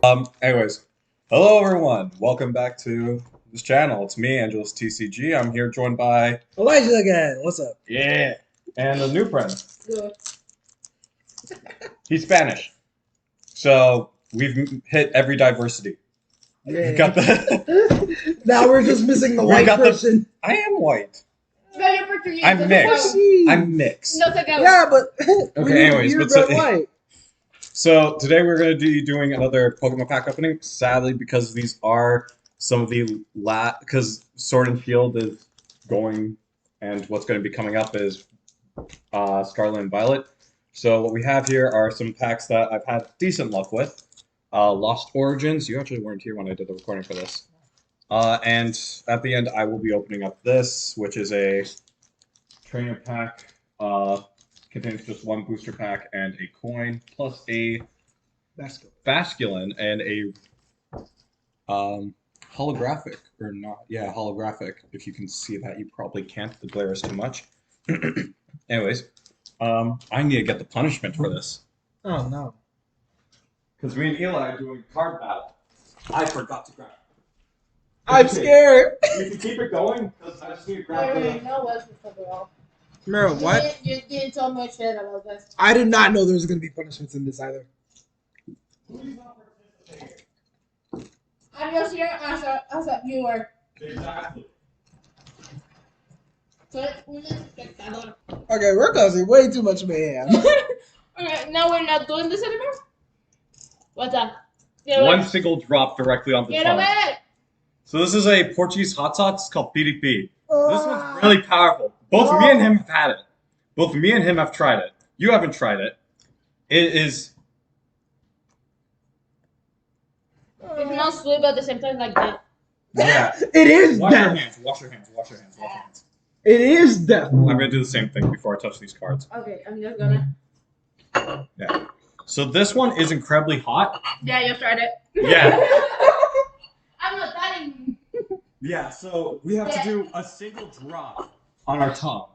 Anyways, hello everyone. Welcome back to this channel. It's me, Angelus TCG. I'm here joined by Elijah again. What's up? yeah, and a new friend. Good. He's Spanish, so we've hit every diversity. Yeah. We got the. Now we're just missing the We white got the- person. I am white. No, you're Portuguese. I'm no mixed. te cago. I'm mixed. No te cago. Yeah, but anyways, you're but so- white. So today we're going to be doing another Pokemon pack opening. Sadly, because these are some of the because Sword and Shield is going, and what's going to be coming up is Scarlet and Violet. So what we have here are some packs that I've had decent luck with. Lost Origins. You actually weren't here when I did the recording for this. And at the end, I will be opening up this, which is a trainer pack. Contains just one booster pack and a coin, plus a Basculin and a holographic, or not. Yeah, holographic. If you can see that, you probably can't. The glare is too much. Anyways, I need to get the punishment for this. Oh no. Because me and Eli are doing card battle. I forgot to grab it. I'm scared. You can keep it going, because I just need to I grab already the... know what's the all. Bro, what? You didn't tell me shit about this. I did not know there was gonna be punishments in this either. Who's not participating? I'm just here as a viewer. Exactly. Soy un espectador. Okay, we're causing way too much mayhem. Okay, now we're not doing this anymore? What's up? One single drop directly on the Quiero tongue. ver. So this is a Portuguese hot sauce. It's called PDP. This one's really powerful. Both me and him have had it. Both me and him have tried it. You haven't tried it. It is... It smells sweet, but at the same time like that. Yeah. It is Wash your death. hands. Wash your hands. Wash your hands. Wash your hands. It is death. I'm going to do the same thing before I touch these cards. Okay, I'm just gonna. Yeah. So this one is incredibly hot. Yeah, you tried it. Yeah. I'm not dying. Yeah, so we have to do a single drop on our tongue.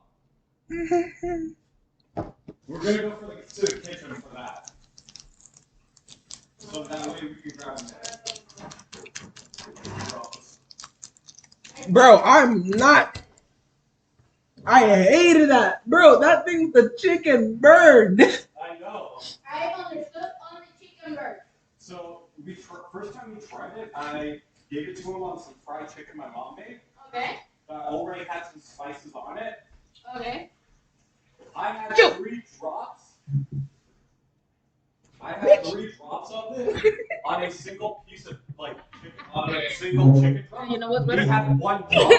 We're going to go to the kitchen for that. So that way we can grab them. Bro, I'm not. I hated that. Bro, that thing, the chicken burned. I know. I understood on the chicken bird. So first time we tried it, I gave it to him on some fried chicken my mom made. Okay. That already had some spices on it. Okay. I had 3 drops. I had 3 drops of it on a single piece of chicken, on a single chicken drop. You know what's He better? had 1 drop.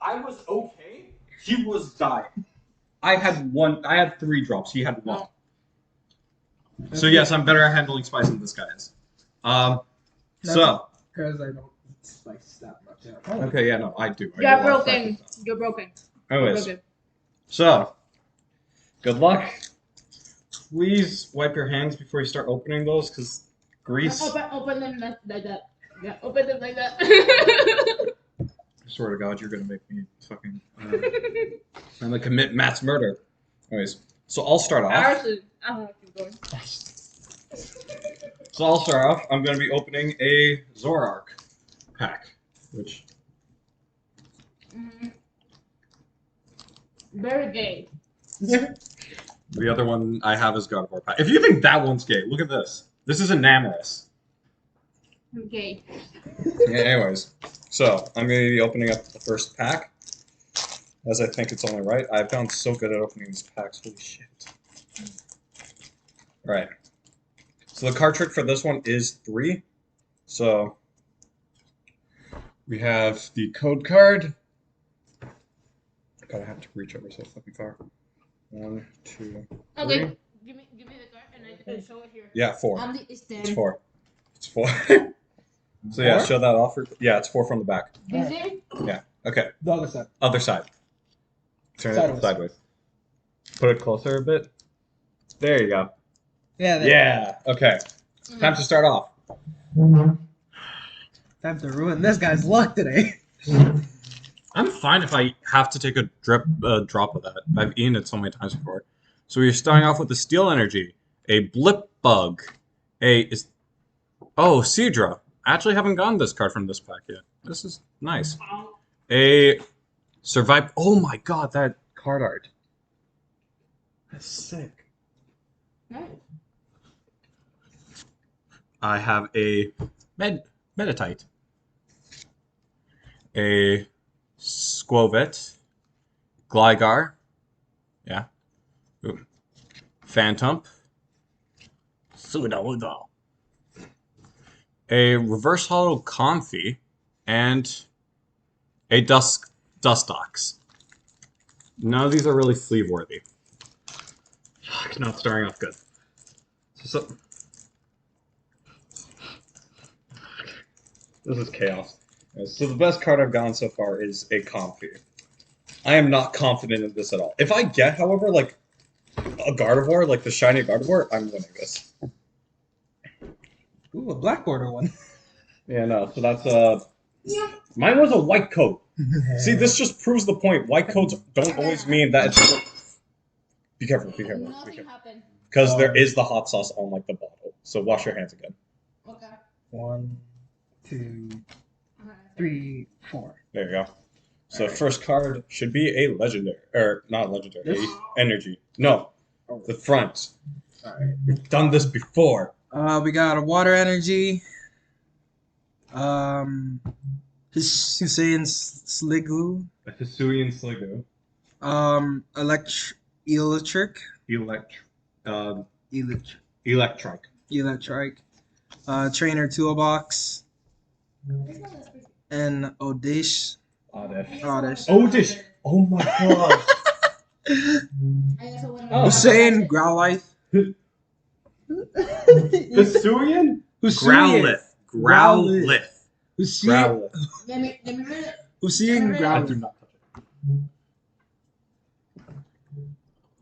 I was okay. He was dying. I had 3 drops. He had 1. So yes, I'm better at handling spice than this guy is. So Because I don't spice that much. okay, yeah, no, I do. I do You're a lot of broken. spicy stuff. You're broken. Anyways, Broken. so good luck. Please wipe your hands before you start opening those, because grease. Open them like that. Yeah, open them like that. I swear to God, you're gonna make me fucking. I'm gonna commit mass murder. Anyways, so I'll start off. Arson. Oh, keep going. So I'll start off. I'm gonna be opening a Zoroark pack, which Very gay. the other one I have is Gardevoir pack. If you think that one's gay, look at this. This is Enamorous. Gay. Yeah, anyways, so I'm going to be opening up the first pack, as I think it's only right. I've gotten so good at opening these packs. Holy shit. Alright. So the card trick for this one is 3. So we have the code card. God, I have to reach over so fucking far. 1, 2, 3. Okay. Give me the card and I can show it here. Yeah, 4. I'm the stand. It's 4. It's 4. So yeah, show that off. Yeah, it's 4 from the back. This is? Okay. The other side. Other side. Turn Sideways. it sideways. Put it closer a bit. There you go. Yeah. Yeah. Okay. Time to start off. Time to ruin this guy's luck today. I'm fine if I have to take a drop of that. I've eaten it so many times before. So we're starting off with the Steel Energy, a Blip Bug, a Oh, Seadra. I actually haven't gotten this card from this pack yet. This is nice. A survive. Oh my god, that card art. That's sick. Nice. I have a Meditite, a Squovit, Gligar, yeah, ooh, Phantump, Sudowoodo, a Reverse Hollow Comfey, and a Dustox. None of these are really sleeve worthy. Fuck, not starting off good. So, this is chaos. So the best card I've gotten so far is a Comfey. I am not confident in this at all. If I get, however, like a Gardevoir, like the shiny Gardevoir, I'm winning this. Ooh, a black border one. Yeah, no. So that's mine was a white coat. See, this just proves the point. White coats don't always mean that it's. Be careful. Be careful. Be Nothing careful. happened. Because there is the hot sauce on like the bottle. So wash your hands again. Okay. 1, 2, 3, 4. There you go. So Alright. first card should be a legendary, or not legendary, This? a energy. No, the front. Alright. We've done this before. We got a water energy. Hussein Sliggoo. A Hisuian Sliggoo. Electric. Electric. Trainer Toolbox. And Oddish. Oddish. Oh my god. Oh. Hussein Growlithe. Hisuian? Growlithe. Growlithe. Hussein Let me read it. Hussein I do Growlithe. not touch it.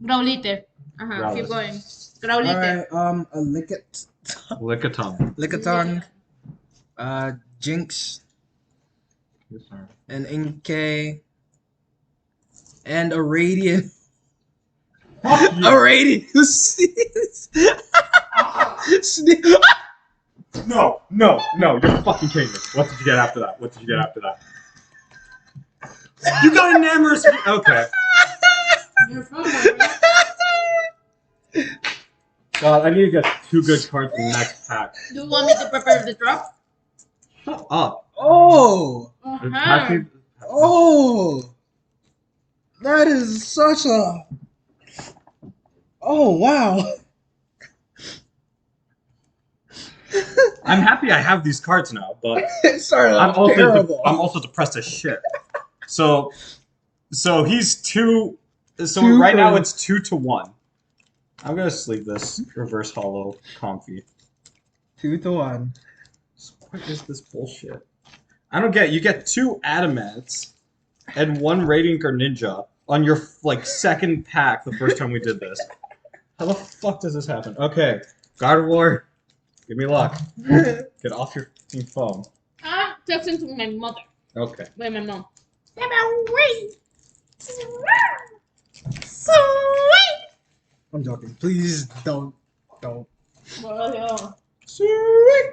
Growlithe. Uh-huh. Keep Growlithe. going. Growlithe. Alright, a Lickitung. Lickitung. Jinx. And Inkay. And a Radiant. A Radiant. No, you're fucking kidding me. What did you get after that? You got an Amorous. Okay. You're from there. God, I need to get 2 good cards in the next pack. Do you want me to prepare the drop? Shut up. Oh! Uh-huh. Oh! That is such a. Oh, wow. I'm happy I have these cards now, but It started I'm off terrible. also depressed as shit. So he's 2. So Two right for- now it's 2-1. I'm gonna sleeve this Reverse Hollow Comfey. 2-1. What is this bullshit? I don't get it. You get 2 Adamants and 1 Radiant Greninja on your like second pack the first time we did this. How the fuck does this happen? Okay, Gardevoir, give me luck. Get off your fucking phone. I'm texting to my mother. Okay. Wait, my mom. I'm joking. Please don't. Well, Sweet.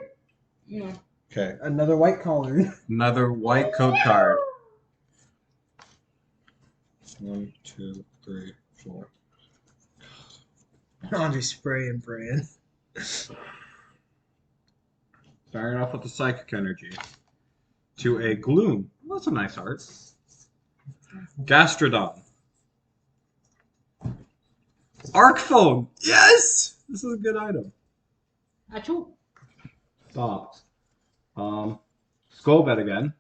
no. Okay. Another white collar. Another white code card. 1, 2, 3, 4. Andre spraying, praying. Starting off with the Psychic Energy. To a Gloom. Well, that's a nice art. Gastrodon. Arc Phone. Yes! This is a good item. Achoo. Stop. Skullbed again.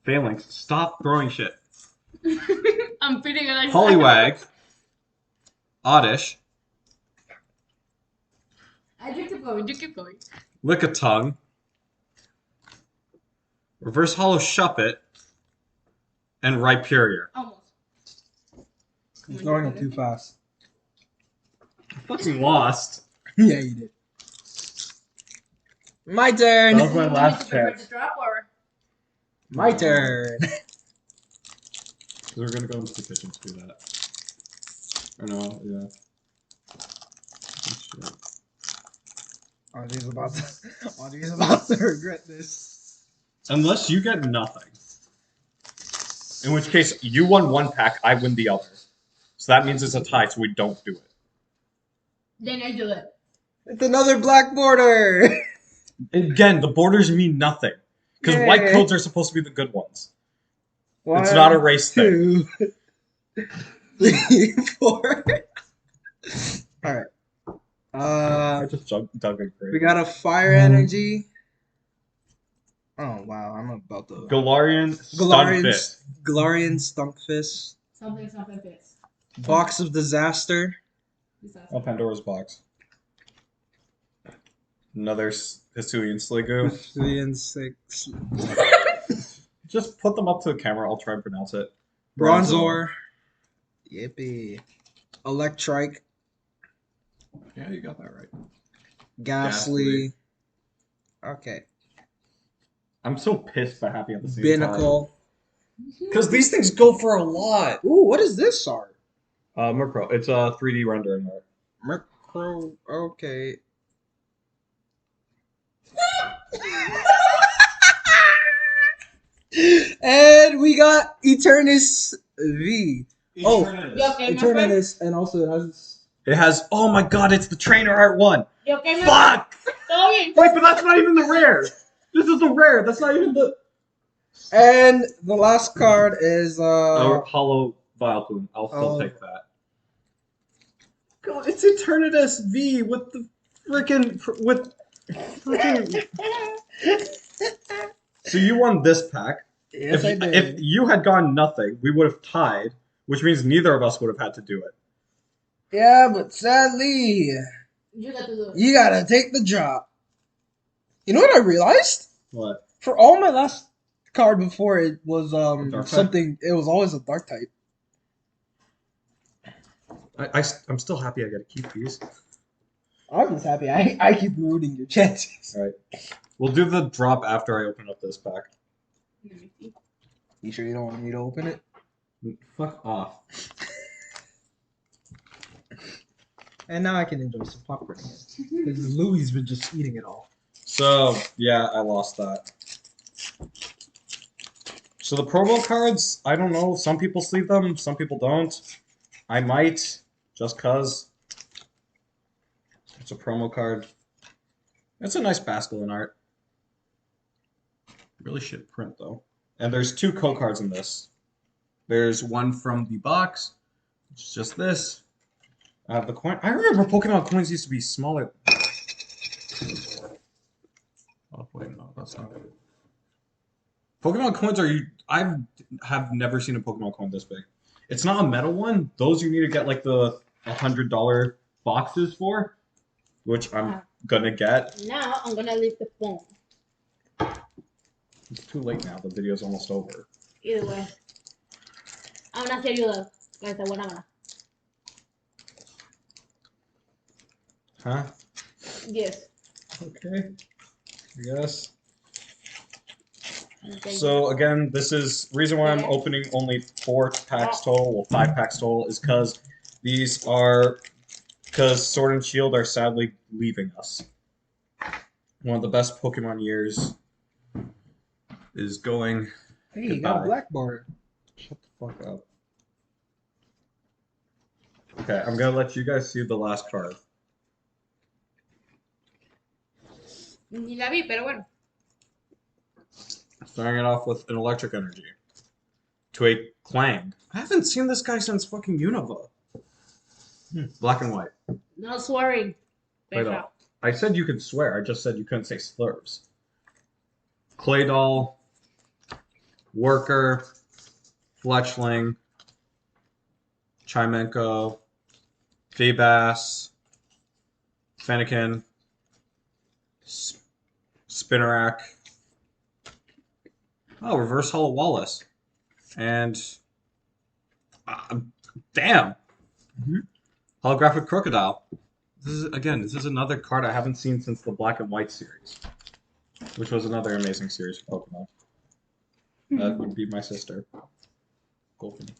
Phalanx. Stop throwing shit. I'm feeling like Poliwag. Oddish. You keep going. Lickitung. Reverse Hollow Shuppet. And Rhyperior. Almost. You're throwing it too fast. I fucking lost. Yeah, you did. My That turn. was my last Prepare chance. the drop or My turn. So we're gonna go into the kitchen to do that. Or no, yeah. Audrey's about to regret this. Unless you get nothing. In which case, you won one pack, I win the other. So that means it's a tie, so we don't do it. Then I do it. It's another black border. Again, the borders mean nothing. Because white Yay. codes are supposed to be the good ones. One, It's not a race thing. 2, 3, 4. All right. I just dug a grave. We got a fire energy. Oh wow, I'm about to. Galarian Stunfisk. Galarian Stunkfist. Something fits. Box of Disaster. Oh, Pandora's box. Another Hisuian Sliggoo. Hisuian 6. Just put them up to the camera. I'll try and pronounce it. Bronzor. Yippee. Electrike. Yeah, you got that right. Ghastly. Okay. I'm so pissed but happy at the same Binnacle. time. Because these things go for a lot. Ooh, what is this art? Murkrow. It's a 3D rendering art. Murkrow. Okay. And we got Eternus V. Oh, You okay, my friend? Eternus, and also it has. It has. Oh my god! It's the trainer art one. You okay, my Fuck! Todo bien. Wait, but that's not even the rare. This is the rare. That's not even the. And the last card is Hollow Vileplume. I'll still take that. God, it's Eternatus V with the freaking So you won this pack. Yes, I did. If you had gone nothing, we would have tied, which means neither of us would have had to do it. Yeah, but sadly, You got to do it. you gotta take the job. You know what I realized? What? For all my last card before it was Dark type? something. It was always a dark type. I'm still happy I got to keep these. I'm just happy. I keep ruining your chances. All right. We'll do the drop after I open up this pack. You sure you don't want me to open it? Fuck off. And now I can enjoy some popcorn again. Because Louie's been just eating it all. So, yeah, I lost that. So the promo cards, I don't know. Some people sleeve them, some people don't. I might, just cause. It's a promo card. It's a nice Basculin art. Really shit print, though. And there's 2 co-cards in this. There's one from the box, which is just this. I have the coin. I remember Pokemon coins used to be smaller. Oh, wait, no, that's not it. Pokemon coins are... I have never seen a Pokemon coin this big. It's not a metal one. Those you need to get, like, the $100 boxes for, which I'm gonna get. Now I'm gonna leave the phone. It's too late now. The video's almost over. Either way. Aún así ayuda. Con esta buena gana. Huh? Yes. Okay. I guess. Okay. So again, this is reason why I'm opening only 4 packs total, well 5 packs total, is because these are Sword and Shield are sadly leaving us. One of the best Pokemon years is going. Hey, you got a Goodbye. black bar. Shut the fuck up. Okay, I'm gonna let you guys see the last card. Ni la vi, pero bueno. Starting it off with an electric energy. To a Clang. I haven't seen this guy since fucking Unova. Black and white. No swearing. Wait Petra. up. I said you could swear, I just said you couldn't say slurs. Claydol, Worker, Fletchling, Chimenko, Feebas, Fennekin, Spinarak. Oh, Reverse Hollow Wallace. And... damn! Holographic Crocodile. This is another card I haven't seen since the Black and White series. Which was another amazing series for Pokemon. That would be my sister. Golfini.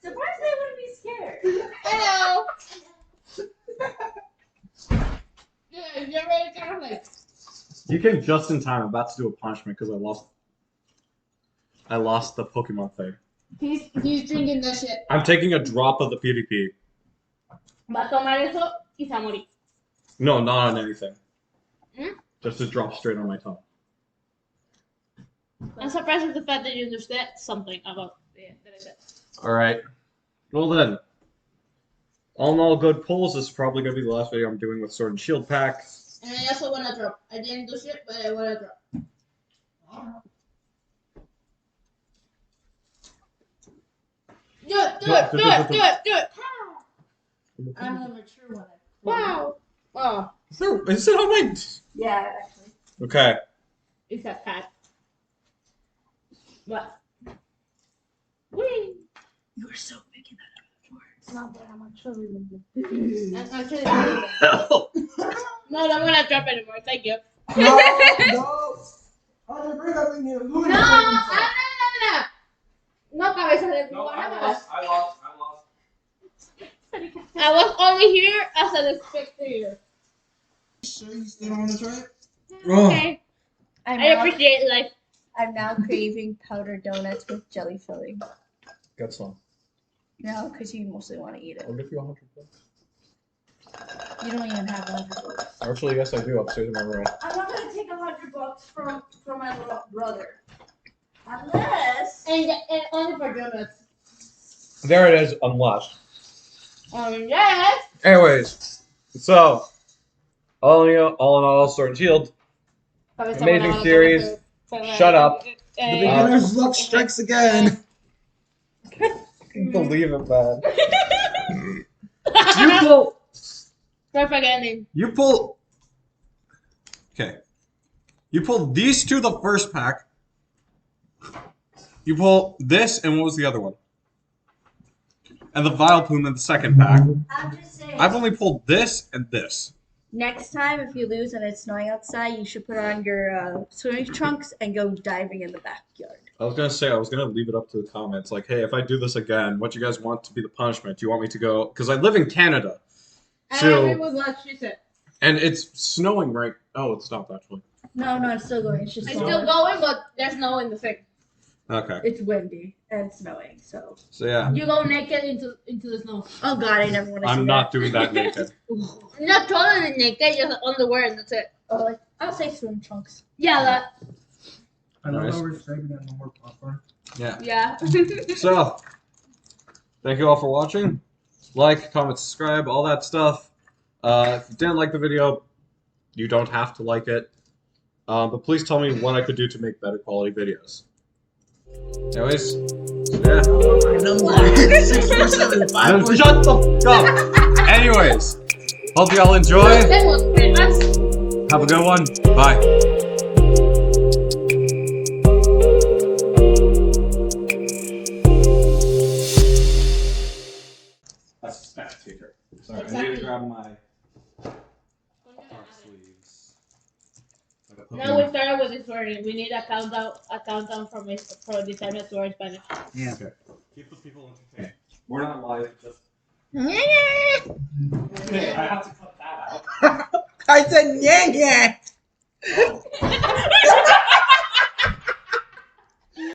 Surprise! You came just in time. I'm about to do a punishment because I lost the Pokemon thing. He's drinking that shit. I'm taking a drop of the PvP. Va a tomar eso y se va a morir. No, not on anything. Hmm? Just a drop straight on my tongue. I'm surprised at the fact that you understand something about that I said. Alright. Well then. All in all, good pulls. This is probably going to be the last video I'm doing with Sword and Shield pack. And I also want to drop. I didn't do shit, but I want to drop. Do it. I'm the mature one. Wow. Oh, Is it on my... Yeah, actually. Okay. it's a cat. What? Whee! You were so big in that It's not that I'm actually I'm actually No, don't want to drop anymore. Thank you. No. I didn't bring that thing here. No, no, cabeza de cubana. I lost. I was only here as a spectator. Sure you still don't want to try it? Okay. I'm I now, appreciate life. I'm now craving powdered donuts with jelly filling. Got some. No, because you mostly want to eat it. I'll give you $100. You don't even have $100. Actually, yes, I do. Upstairs in my room. I'm not gonna take $100 from my little brother, unless. And only for donuts. There it is, unless. Yes. Anyways, so all in all, Sword and Shield. Amazing series. Shut up. The beginner's luck strikes again. I can't believe it, man. You pull. Perfect ending. You pull. Okay. You pull these two the first pack. You pull this, and what was the other one? And the Vileplume in the second pack. I'm just saying. I've only pulled this and this. Next time, if you lose and it's snowing outside, you should put on your swimming trunks and go diving in the backyard. I was gonna leave it up to the comments. Like, hey, if I do this again, what you guys want to be the punishment? Do you want me to go? Because I live in Canada. I So, agree with what she said. and it's snowing right. Oh, it's not actually. No, it's still going. It's just It's snowing. still going, but there's no in the thing. Okay. It's windy and snowing, so. So yeah, You go naked into the snow. Oh God, I never want to see I'm not doing that naked. Not totally naked, just underwear and that's it. Oh, like, I'll say swim trunks. Yeah, that. I don't Nice. know we're saving that no more popcorn. Yeah. So, thank you all for watching. Like, comment, subscribe, all that stuff. If you didn't like the video, you don't have to like it. But please tell me what I could do to make better quality videos. Anyways, so yeah. Shut the fuck up. Anyways, hope you all enjoy. That was famous. Have a good one. Bye. That's a spectator. Sorry, I need Exactly. to grab my sleeves. Now we started with this word. We need a countdown from the time that we're in Spanish. Yeah. Okay. Keep the people entertained. We're not live, just. Yeah. Okay, I have to cut that out. I said, yeah.